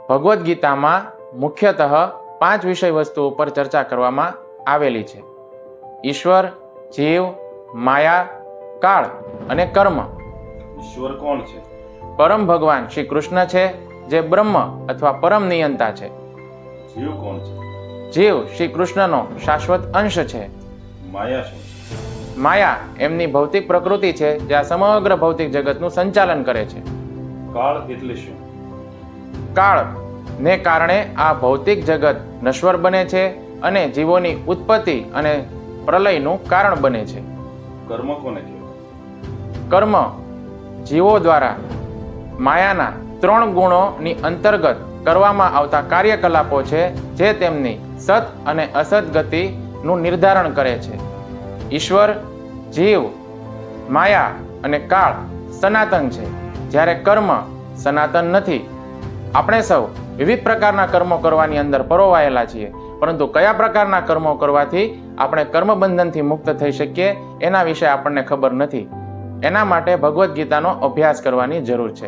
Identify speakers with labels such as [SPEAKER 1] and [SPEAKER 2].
[SPEAKER 1] ભગવદ્ ગીતામાં મુખ્યતઃ 5 વિષય વસ્તુઓ પર ચર્ચા કરવામાં આવેલી છે: ઈશ્વર, જીવ, માયા, કાળ અને કર્મ.
[SPEAKER 2] ઈશ્વર કોણ છે?
[SPEAKER 1] પરમ ભગવાન શ્રી કૃષ્ણ છે, જે બ્રહ્મ અથવા પરમ નિયંતા છે.
[SPEAKER 2] જીવ કોણ છે?
[SPEAKER 1] જીવ શ્રી કૃષ્ણનો શાશ્વત અંશ છે.
[SPEAKER 2] માયા શું છે?
[SPEAKER 1] માયા એમની ભૌતિક પ્રકૃતિ છે, જે આ સમગ્ર ભૌતિક જગતનું સંચાલન કરે છે.
[SPEAKER 2] કાળ એટલે શું?
[SPEAKER 1] કાળ ને કારણે આ ભૌતિક જગત નશ્વર બને છે અને જીવોની ઉત્પત્તિ અને પ્રલયનું કારણ બને છે.
[SPEAKER 2] કર્મ કોને કહેવાય?
[SPEAKER 1] કર્મ જીવો દ્વારા માયાના 3 ગુણોની અંતર્ગત કરવામાં આવતા કાર્યકલાપો છે, જે તેમની સત અને અસત ગતિનું નિર્ધારણ કરે છે. ઈશ્વર, જીવ, માયા અને કાળ સનાતન છે, જ્યારે કર્મ સનાતન નથી. આપણે સૌ વિવિધ પ્રકારના કર્મો કરવાની અંદર પરોવાયેલા છીએ, પરંતુ કયા પ્રકારના કર્મો કરવાથી આપણે કર્મબંધનથી મુક્ત થઈ શકીએ એના વિશે આપણને ખબર નથી. એના માટે ભગવદ્ ગીતાનો અભ્યાસ કરવાની જરૂર છે.